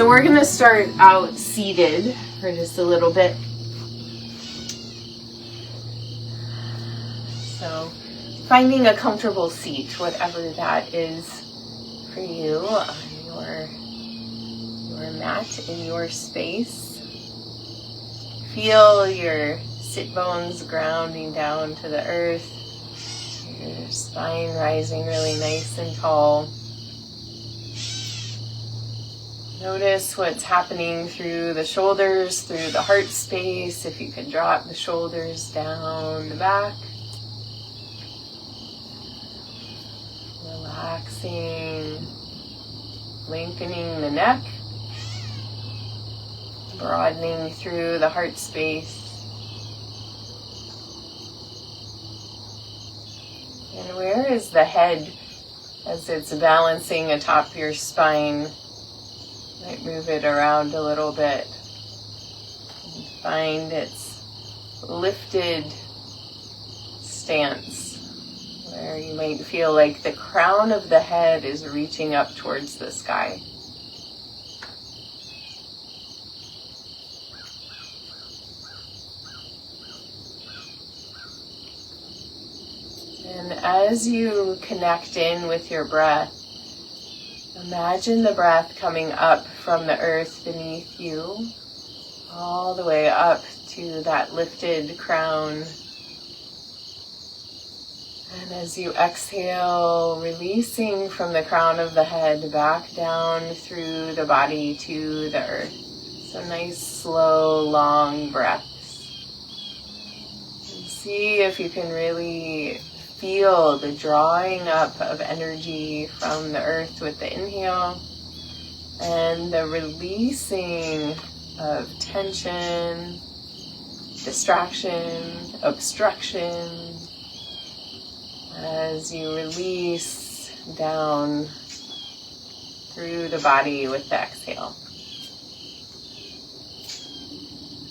So we're going to start out seated for just a little bit. So finding a comfortable seat, whatever that is for you, on your mat in your space. Feel your sit bones grounding down to the earth, your spine rising really nice and tall. Notice what's happening through the shoulders, through the heart space. If you can drop the shoulders down the back. Relaxing, lengthening the neck, broadening through the heart space. And where is the head as it's balancing atop your spine? Might move it around a little bit and find its lifted stance, where you might feel like the crown of the head is reaching up towards the sky. And as you connect in with your breath, imagine the breath coming up from the earth beneath you, all the way up to that lifted crown. And as you exhale, releasing from the crown of the head back down through the body to the earth. So nice, slow, long breaths. And see if you can really feel the drawing up of energy from the earth with the inhale and the releasing of tension, distraction, obstruction, as you release down through the body with the exhale.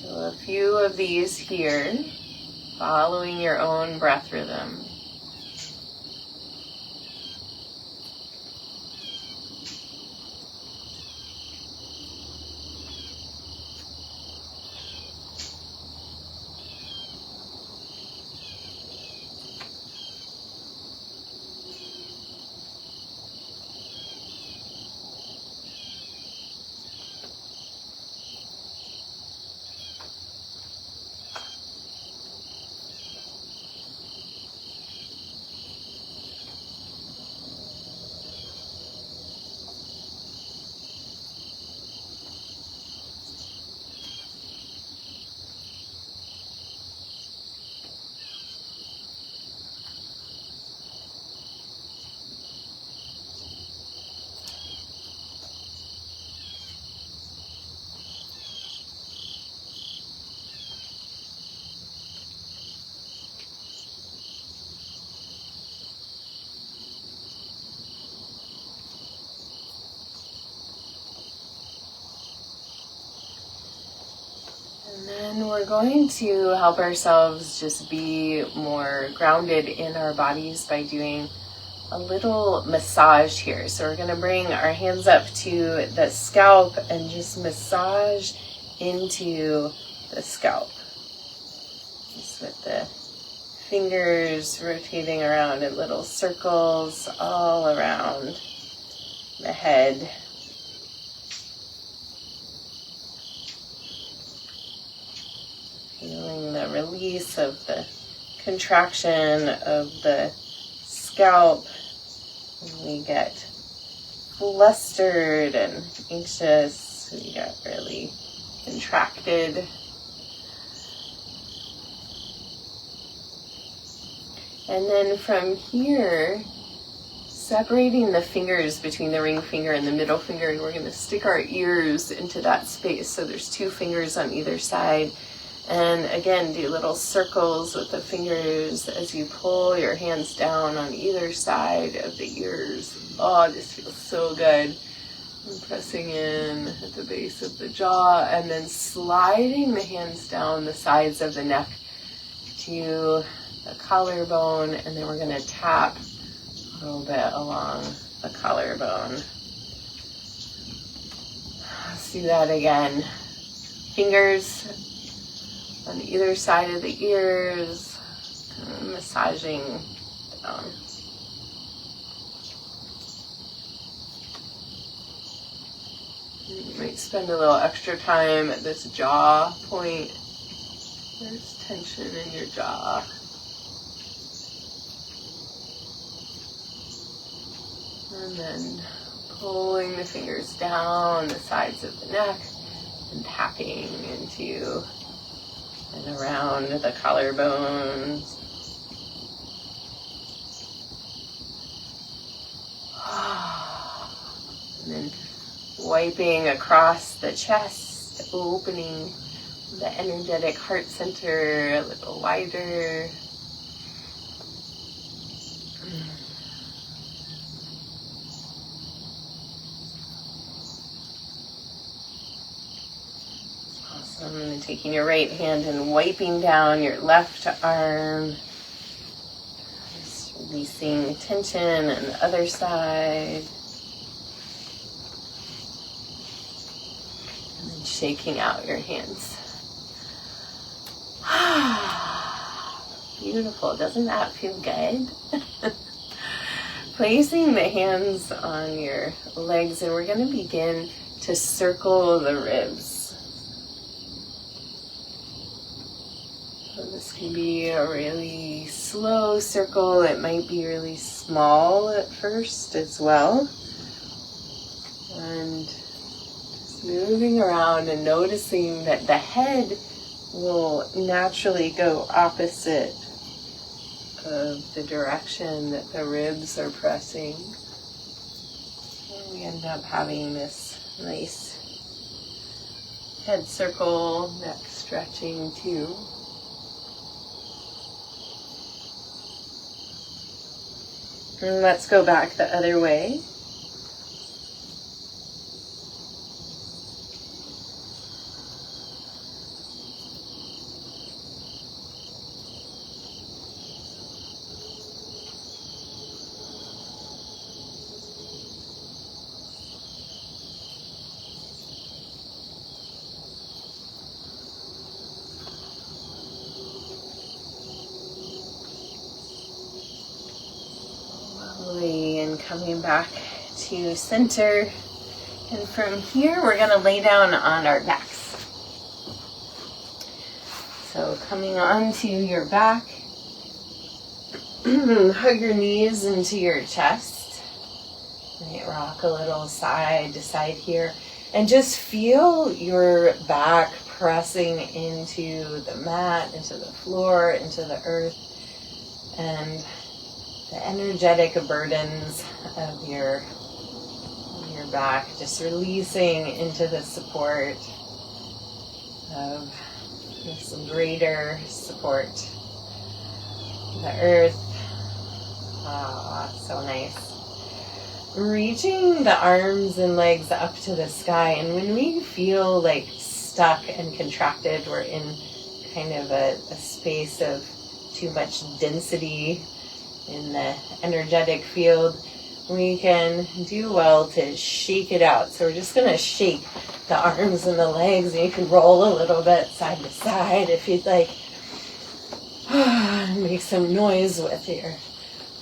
So a few of these here, following your own breath rhythm. And then we're going to help ourselves just be more grounded in our bodies by doing a little massage here. So we're going to bring our hands up to the scalp and just massage into the scalp. Just with the fingers rotating around in little circles all around the head. Feeling the release of the contraction of the scalp when we get flustered and anxious, we get really contracted. And then from here, separating the fingers between the ring finger and the middle finger, and we're going to stick our ears into that space. So there's 2 fingers on either side. And again, do little circles with the fingers as you pull your hands down on either side of the ears. Oh, this feels so good. And pressing in at the base of the jaw and then sliding the hands down the sides of the neck to the collarbone, and then we're going to tap a little bit along the collarbone. Let's do that again. Fingers on either side of the ears, massaging down. You might spend a little extra time at this jaw point. There's tension in your jaw. And then pulling the fingers down the sides of the neck and tapping into and around the collarbones. And then wiping across the chest, opening the energetic heart center a little wider. Awesome. And taking your right hand and wiping down your left arm. Just releasing tension on the other side. And then shaking out your hands. Beautiful. Doesn't that feel good? Placing the hands on your legs, and we're going to begin to circle the ribs. So this can be a really slow circle. It might be really small at first as well. And just moving around and noticing that the head will naturally go opposite of the direction that the ribs are pressing. And we end up having this nice head circle, neck stretching too. And let's go back the other way. And coming back to center, and from here we're going to lay down on our backs. So coming onto your back, hug your knees into your chest, and rock a little side to side here, and just feel your back pressing into the mat, into the floor, into the earth, and the energetic burdens of your back, just releasing into the support of this greater support. The earth. Ah, so nice. Reaching the arms and legs up to the sky, and when we feel like stuck and contracted, we're in kind of a space of too much density in the energetic field, we can do well to shake it out. So we're just going to shake the arms and the legs, and you can roll a little bit side to side if you'd like. Make some noise with your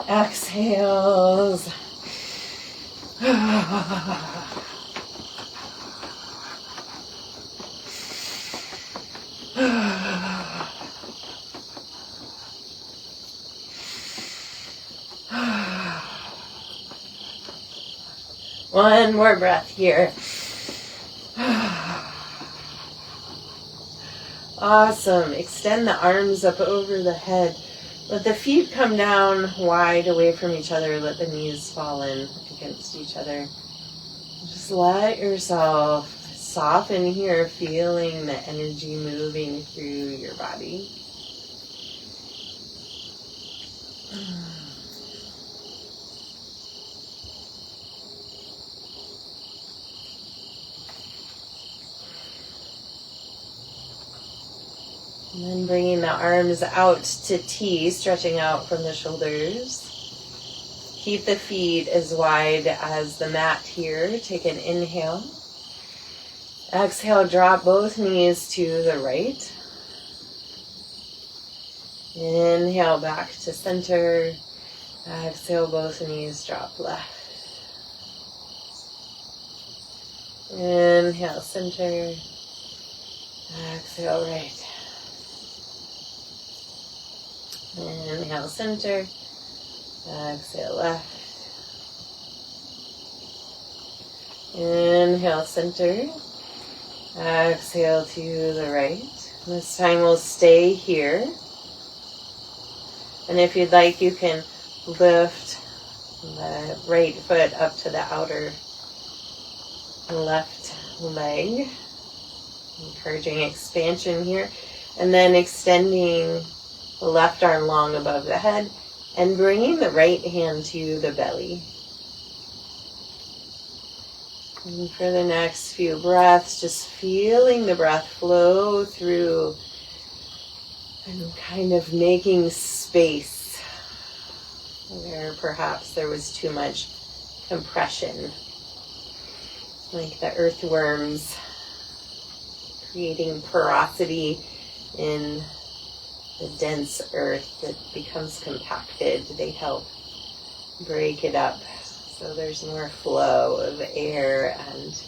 exhales. One more breath here. Awesome. Extend the arms up over the head. Let the feet come down wide away from each other. Let the knees fall in against each other. Just let yourself soften here, feeling the energy moving through your body. And then bringing the arms out to T, stretching out from the shoulders. Keep the feet as wide as the mat here. Take an inhale. Exhale, drop both knees to the right. Inhale, back to center. Exhale, both knees drop left. Inhale, center. Exhale, right. Inhale, center. Exhale, left. Inhale, center. Exhale to the right. This time we'll stay here. And if you'd like, you can lift the right foot up to the outer left leg. Encouraging expansion here. And then extending the left arm long above the head and bringing the right hand to the belly. And for the next few breaths, just feeling the breath flow through and kind of making space where perhaps there was too much compression, like the earthworms creating porosity in the dense earth that becomes compacted. They help break it up so there's more flow of air and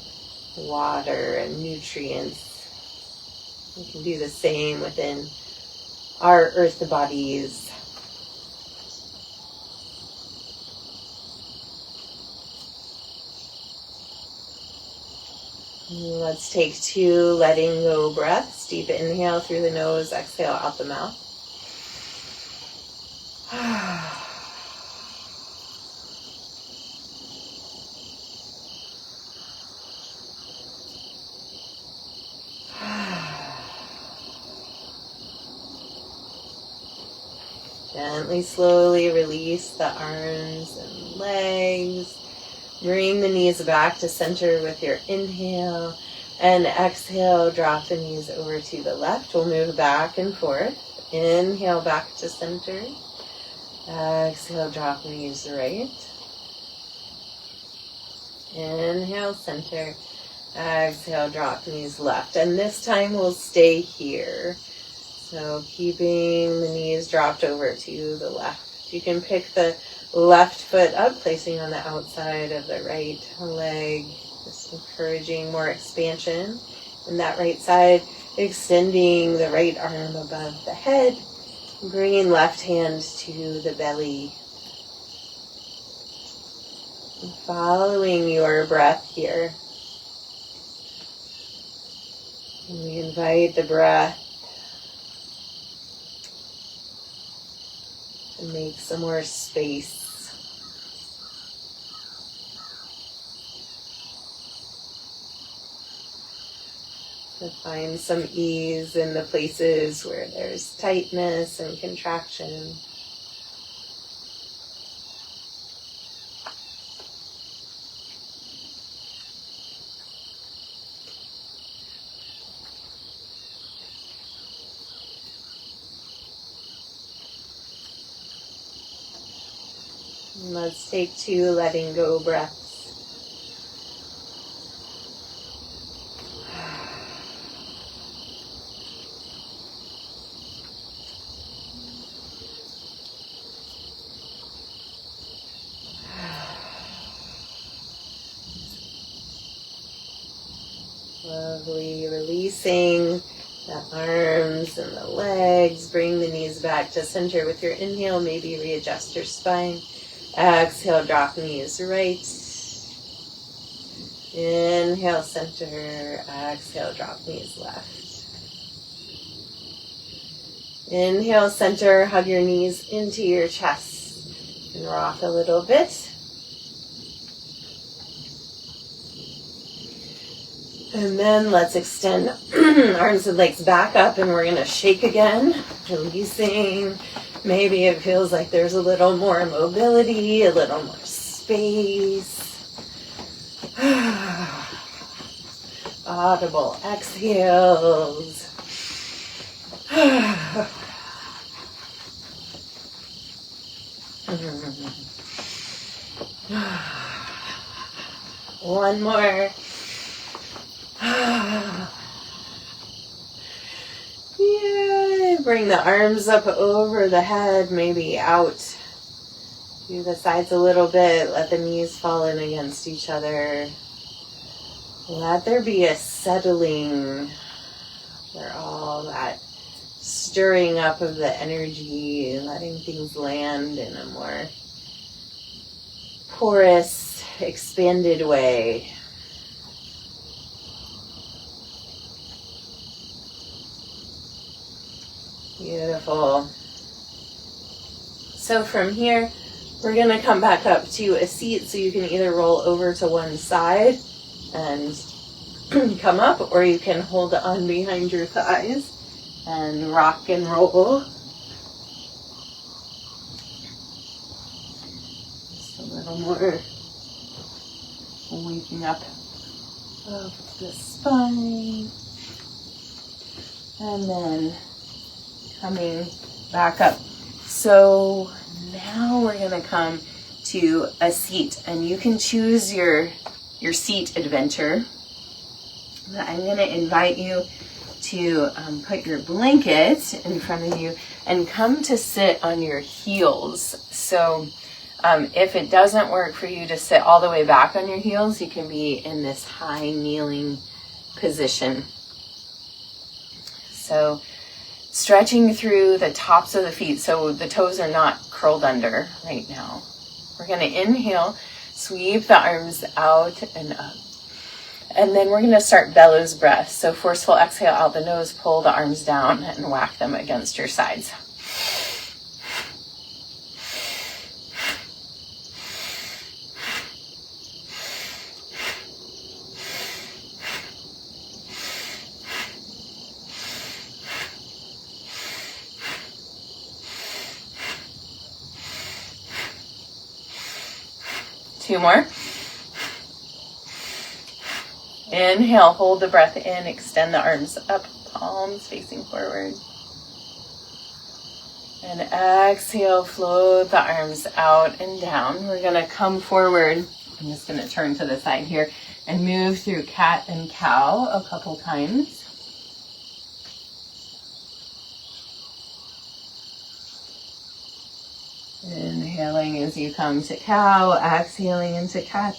water and nutrients. We can do the same within our earth bodies. Let's take 2 letting go breaths. Deep inhale through the nose, exhale out the mouth. Gently, slowly release the arms and legs. Bring the knees back to center with your inhale. And exhale, drop the knees over to the left. We'll move back and forth. Inhale, back to center. Exhale, drop knees right. Inhale, center. Exhale, drop knees left. And this time we'll stay here. So keeping the knees dropped over to the left. You can pick the left foot up, placing on the outside of the right leg. Just encouraging more expansion in that right side. Extending the right arm above the head. Bringing left hand to the belly. And following your breath here. And we invite the breath to make some more space. To find some ease in the places where there's tightness and contraction. And let's take 2 letting go breaths. Lovely, releasing the arms and the legs. Bring the knees back to center with your inhale. Maybe readjust your spine. Exhale, drop knees right. Inhale, center. Exhale, drop knees left. Inhale, center. Hug your knees into your chest and rock a little bit. And then let's extend arms and legs back up, and we're going to shake again, releasing. Maybe it feels like there's a little more mobility, a little more space. Audible exhales. One more. Yeah, bring the arms up over the head, maybe out to the sides a little bit. Let the knees fall in against each other. Let there be a settling where all that stirring up of the energy, letting things land in a more porous, expanded way. Beautiful. So from here, we're going to come back up to a seat, so you can either roll over to one side and come up, or you can hold on behind your thighs and rock and roll. Just a little more waking up of the spine. And then coming back up. So now we're going to come to a seat, and you can choose your seat adventure. I'm going to invite you to put your blanket in front of you and come to sit on your heels. So if it doesn't work for you to sit all the way back on your heels, you can be in this high kneeling position. So stretching through the tops of the feet so the toes are not curled under right now. We're going to inhale, sweep the arms out and up. And then we're going to start bellows breath. So forceful exhale out the nose, pull the arms down and whack them against your sides. Two more. Inhale, hold the breath in, extend the arms up, palms facing forward. And exhale, float the arms out and down. We're going to come forward. I'm just going to turn to the side here and move through cat and cow a couple times. Inhaling as you come to cow, exhaling into cat.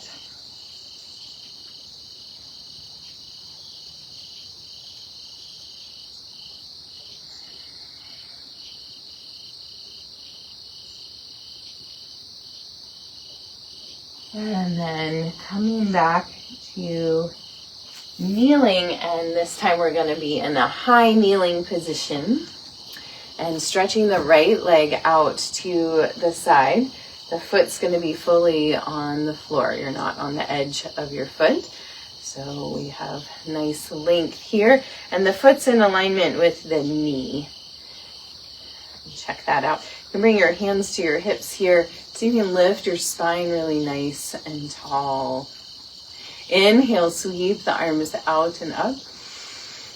And then coming back to kneeling, and this time we're going to be in a high kneeling position and stretching the right leg out to the side. The foot's going to be fully on the floor. You're not on the edge of your foot. So we have nice length here, and the foot's in alignment with the knee. Check that out. You can bring your hands to your hips here so you can lift your spine really nice and tall. Inhale, sweep the arms out and up.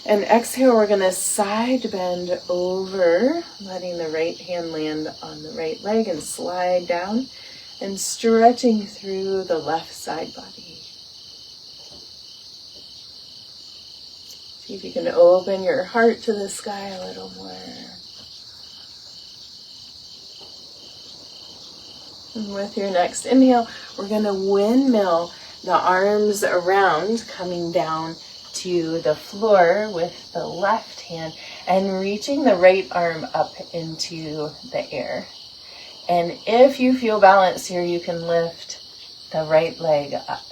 And exhale, we're going to side bend over, letting the right hand land on the right leg and slide down and stretching through the left side body. See if you can open your heart to the sky a little more. And with your next inhale, we're going to windmill the arms around, coming down to the floor with the left hand and reaching the right arm up into the air. And if you feel balanced here, you can lift the right leg up.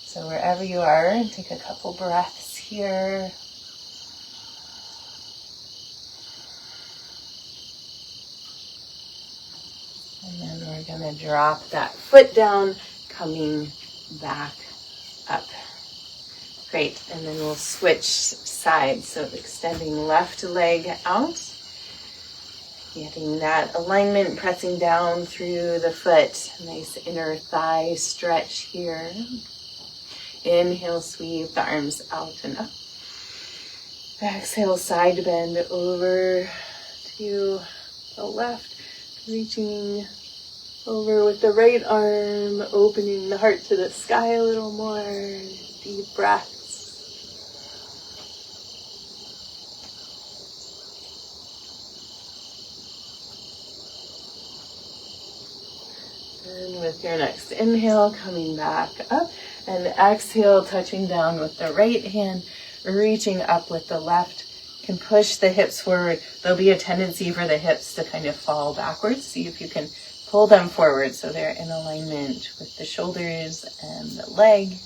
So wherever you are, take a couple breaths here. And then we're going to drop that foot down, coming back up. Great, and then we'll switch sides. So extending left leg out, getting that alignment, pressing down through the foot. Nice inner thigh stretch here. Inhale, sweep the arms out and up. Exhale, side bend over to the left, reaching over with the right arm, opening the heart to the sky a little more. Deep breaths. And with your next inhale, coming back up, and exhale, touching down with the right hand, reaching up with the left. You can push the hips forward. There'll be a tendency for the hips to kind of fall backwards. See if you can pull them forward so they're in alignment with the shoulders and the leg.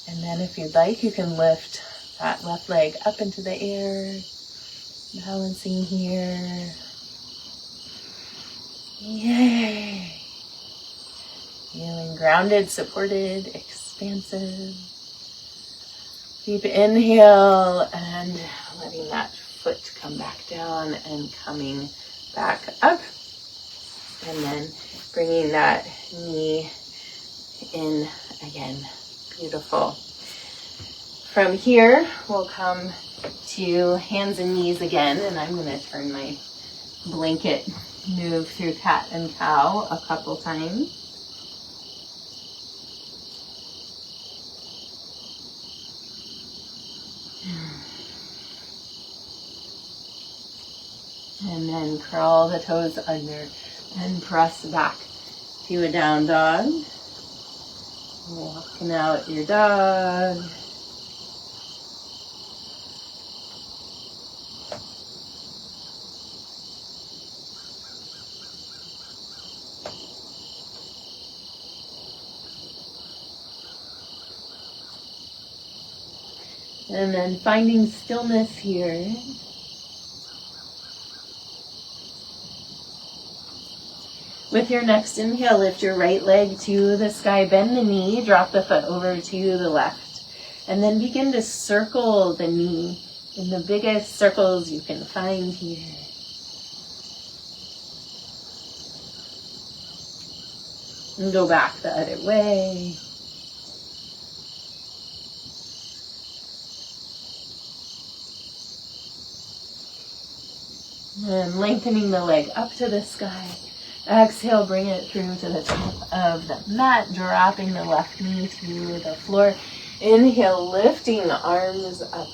And then if you'd like, you can lift that left leg up into the air, balancing here. Yay! Feeling grounded, supported, expansive. Deep inhale and letting that foot come back down and coming back up. And then bringing that knee in again. Beautiful. From here, we'll come to hands and knees again, and I'm going to turn my blanket, move through cat and cow a couple times. And then curl the toes under and press back to a down dog. Walking out your dog. And then finding stillness here. With your next inhale, lift your right leg to the sky, bend the knee, drop the foot over to the left, and then begin to circle the knee in the biggest circles you can find here. And go back the other way. And lengthening the leg up to the sky. Exhale, bring it through to the top of the mat, dropping the left knee to the floor. Inhale, lifting arms up.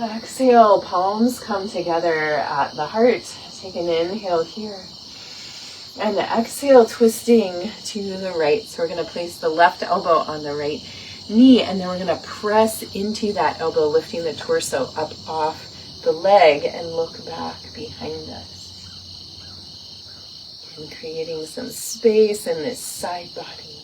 Exhale, palms come together at the heart. Take an inhale here. And exhale, twisting to the right. So we're going to place the left elbow on the right knee, and then we're going to press into that elbow, lifting the torso up off the leg and look back behind us. And creating some space in this side body.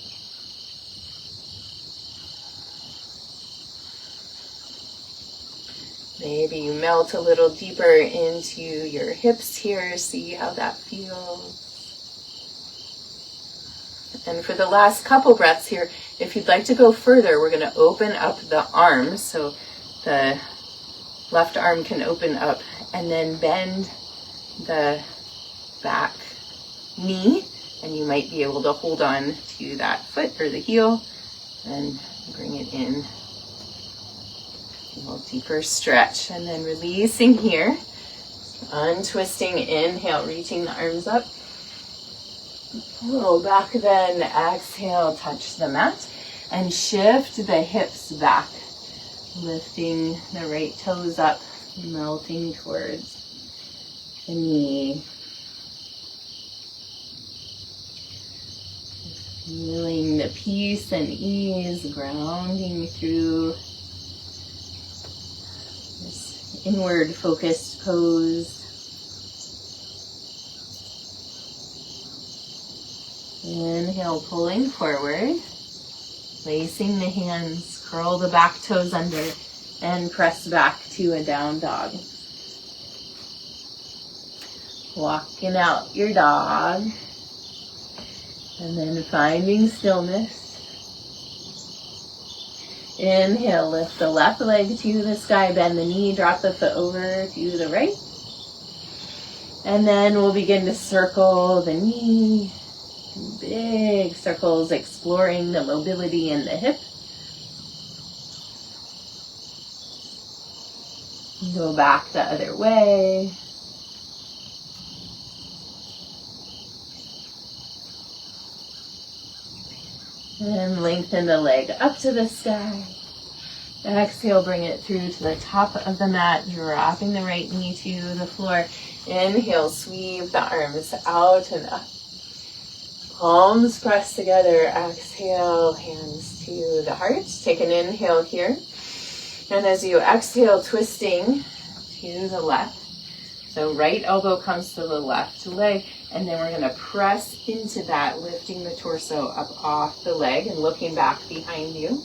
Maybe you melt a little deeper into your hips here. See how that feels. And for the last couple breaths here, if you'd like to go further, we're going to open up the arms. So the left arm can open up, and then bend the back knee, and you might be able to hold on to that foot or the heel and bring it in. A little deeper stretch, and then releasing here, untwisting, inhale, reaching the arms up, pull back, then exhale, touch the mat, and shift the hips back, lifting the right toes up, melting towards the knee. Feeling the peace and ease, grounding through this inward focused pose. Inhale, pulling forward, placing the hands, curl the back toes under, and press back to a down dog. Walking out your dog. And then finding stillness. Inhale, lift the left leg to the sky, bend the knee, drop the foot over to the right. And then we'll begin to circle the knee. Big circles, exploring the mobility in the hip. Go back the other way. And lengthen the leg up to the sky. Exhale, bring it through to the top of the mat, dropping the right knee to the floor. Inhale, sweep the arms out and up. Palms press together. Exhale, hands to the heart. Take an inhale here. And as you exhale, twisting to the left. So right elbow comes to the left leg. And then we're going to press into that, lifting the torso up off the leg and looking back behind you.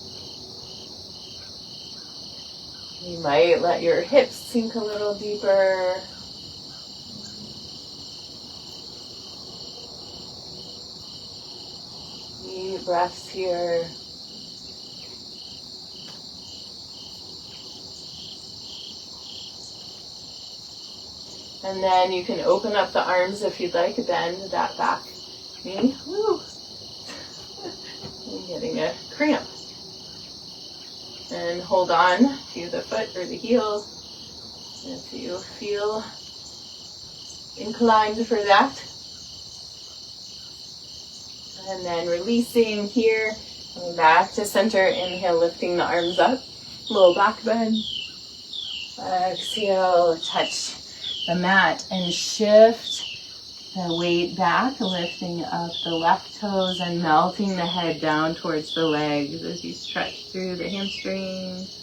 You might let your hips sink a little deeper. Deep breaths here. And then you can open up the arms if you'd like, bend that back knee. Woo. I'm getting a cramp. And hold on to the foot or the heel if you feel inclined for that. And then releasing here, coming back to center. Inhale, lifting the arms up, low back bend. Exhale, touch the mat and shift the weight back, lifting up the left toes and melting the head down towards the legs as you stretch through the hamstrings.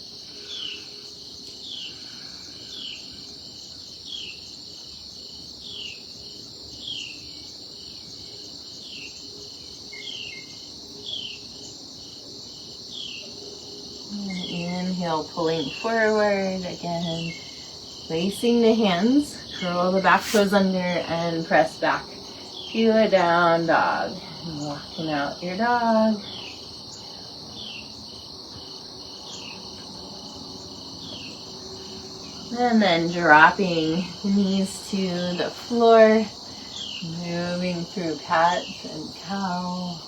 And inhale, pulling forward again. Placing the hands, curl the back toes under and press back to a down dog. And walking out your dog. And then dropping knees to the floor, moving through cat and cow.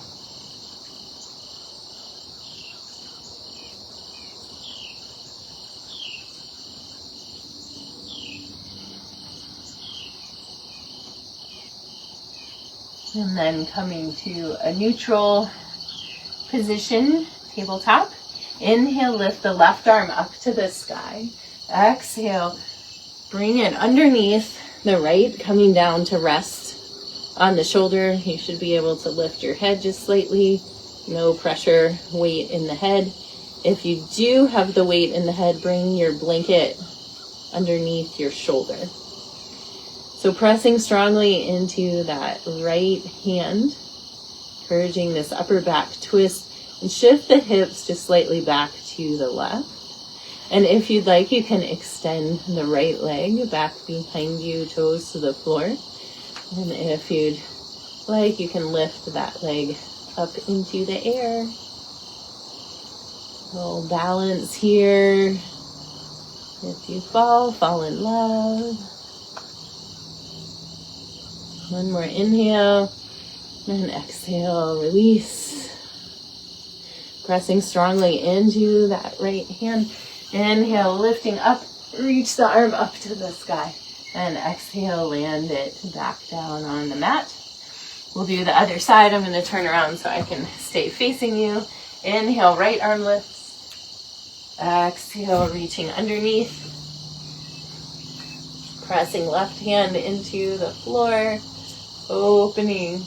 And then coming to a neutral position, tabletop. Inhale, lift the left arm up to the sky. Exhale, bring it underneath the right, coming down to rest on the shoulder. You should be able to lift your head just slightly. No pressure, weight in the head. If you do have the weight in the head, bring your blanket underneath your shoulder. So pressing strongly into that right hand, encouraging this upper back twist, and shift the hips just slightly back to the left. And if you'd like, you can extend the right leg back behind you, toes to the floor. And if you'd like, you can lift that leg up into the air. A little balance here. If you fall, fall in love. One more inhale, and exhale, release. Pressing strongly into that right hand. Inhale, lifting up, reach the arm up to the sky. And exhale, land it back down on the mat. We'll do the other side. I'm going to turn around so I can stay facing you. Inhale, right arm lifts. Exhale, reaching underneath. Pressing left hand into the floor. Opening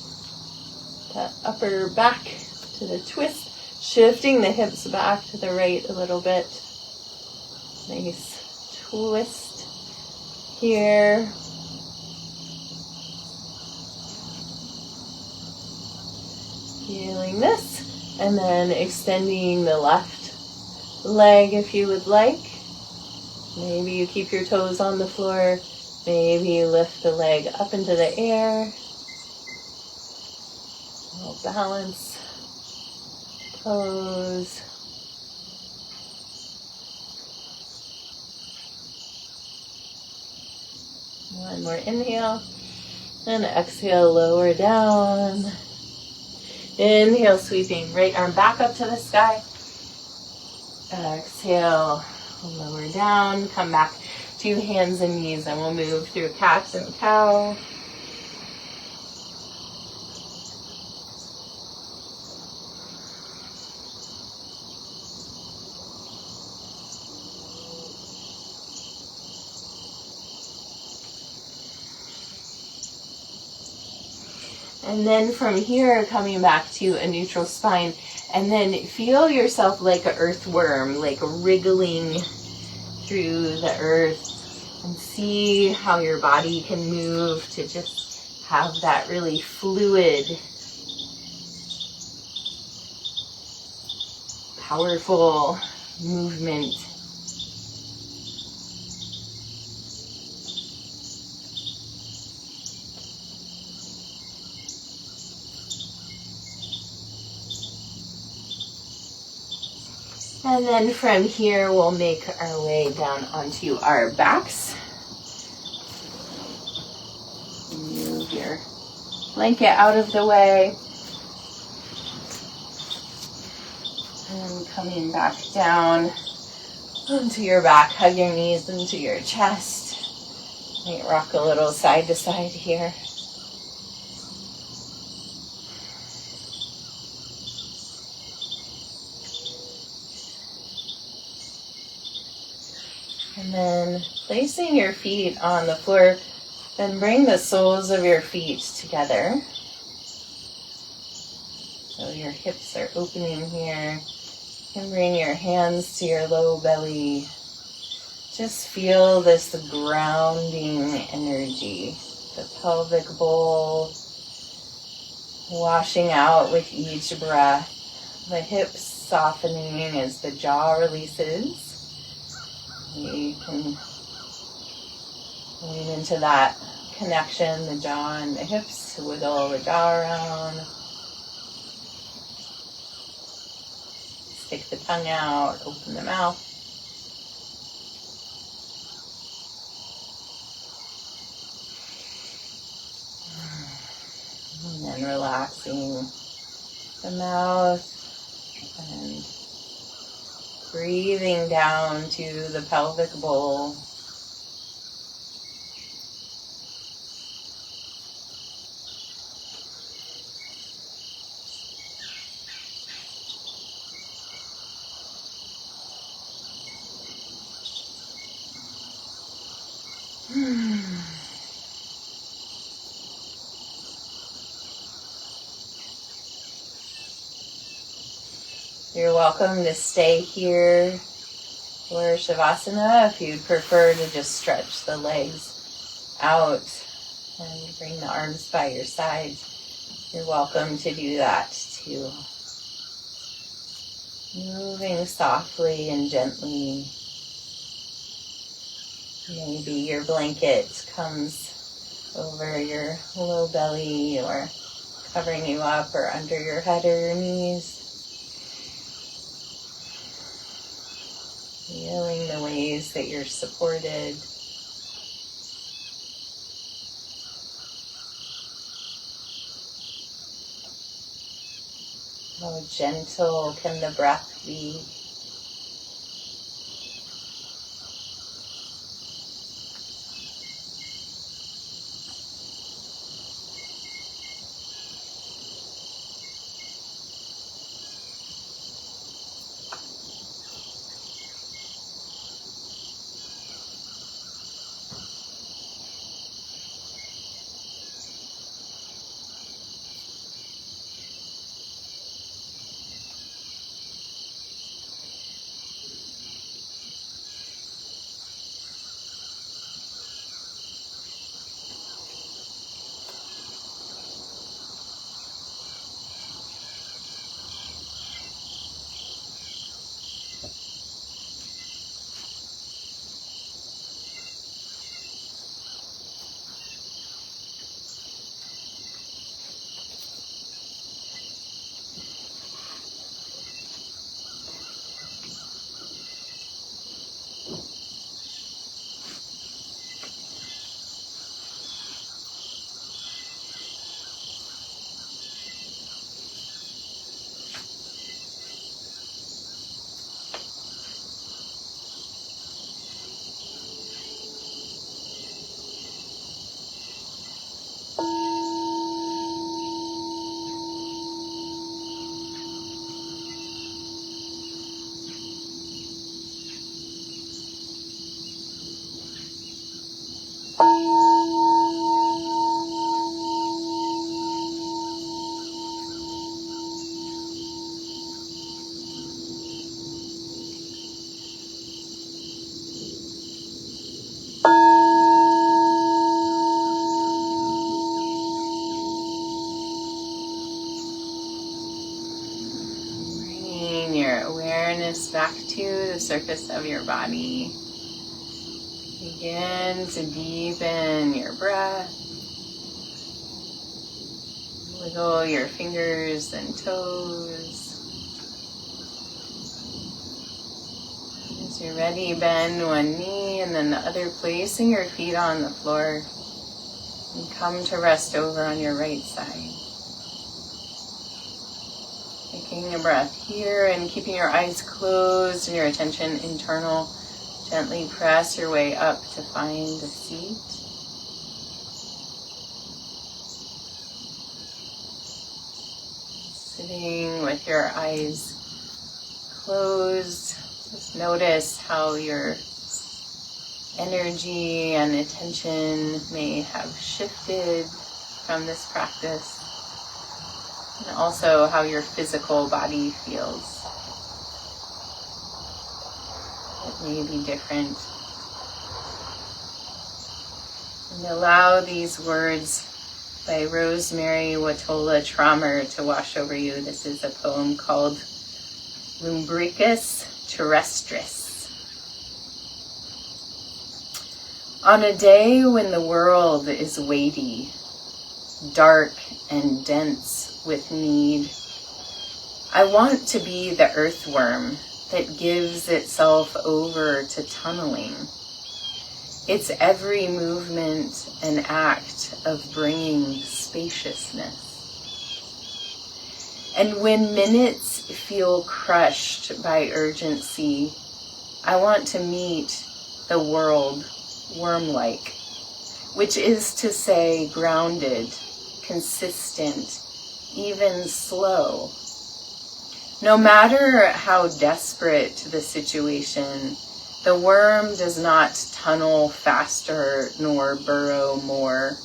the upper back to the twist, shifting the hips back to the right a little bit. Nice twist here. Feeling this, and then extending the left leg if you would like. Maybe you keep your toes on the floor. Maybe you lift the leg up into the air. Balance, pose. One more inhale, and exhale, lower down. Inhale, sweeping right arm back up to the sky. Exhale, lower down, come back to hands and knees, and we'll move through cat and cow. And then from here, coming back to a neutral spine, and then feel yourself like an earthworm, like wriggling through the earth, and see how your body can move to just have that really fluid, powerful movement. And then from here, we'll make our way down onto our backs. Move your blanket out of the way. And coming back down onto your back, hug your knees into your chest. Might rock a little side to side here. And then placing your feet on the floor, then bring the soles of your feet together. So your hips are opening here. You can bring your hands to your low belly. Just feel this grounding energy. The pelvic bowl washing out with each breath. The hips softening as the jaw releases. You can lean into that connection, the jaw and the hips, to wiggle the jaw around. Stick the tongue out, open the mouth. And then relaxing the mouth and breathing down to the pelvic bowl. You're welcome to stay here for Shavasana if you'd prefer to just stretch the legs out and bring the arms by your sides. You're welcome to do that too. Moving softly and gently. Maybe your blanket comes over your low belly or covering you up or under your head or your knees. Feeling the ways that you're supported. How gentle can the breath be? your awareness back to the surface of your body. Begin to deepen your breath. Wiggle your fingers and toes. As you're ready, bend one knee and then the other, placing your feet on the floor. And come to rest over on your right side. Taking a breath here and keeping your eyes closed and your attention internal. Gently press your way up to find a seat. Sitting with your eyes closed, just notice how your energy and attention may have shifted from this practice, and also how your physical body feels. It may be different. And allow these words by Rosemary Watola Traumer to wash over you. This is a poem called Lumbricus Terrestris. On a day when the world is weighty, dark and dense with need, I want to be the earthworm that gives itself over to tunneling. Its every movement an act of bringing spaciousness. And when minutes feel crushed by urgency, I want to meet the world worm-like, which is to say grounded, consistent, even slow. No matter how desperate the situation, the worm does not tunnel faster nor burrow more.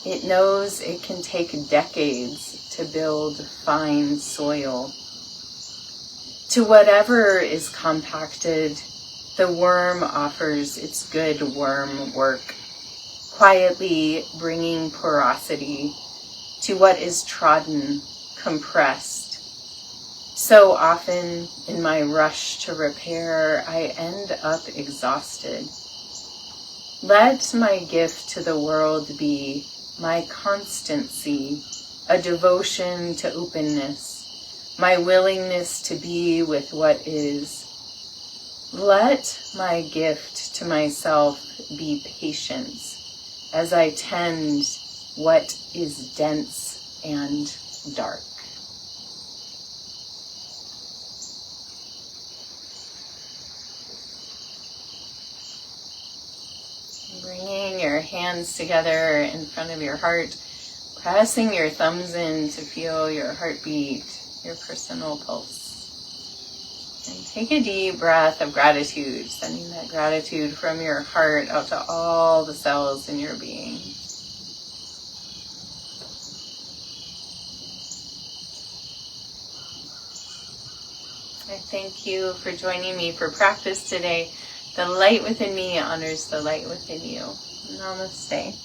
It knows it can take decades to build fine soil. To whatever is compacted, the worm offers its good worm work, quietly bringing porosity to what is trodden, compressed. So often, in my rush to repair, I end up exhausted. Let my gift to the world be my constancy, a devotion to openness, my willingness to be with what is. Let my gift to myself be patience as I tend what is dense and dark. Bringing your hands together in front of your heart, pressing your thumbs in to feel your heartbeat, your personal pulse. And take a deep breath of gratitude, sending that gratitude from your heart out to all the cells in your being. I thank you for joining me for practice today. The light within me honors the light within you. Namaste.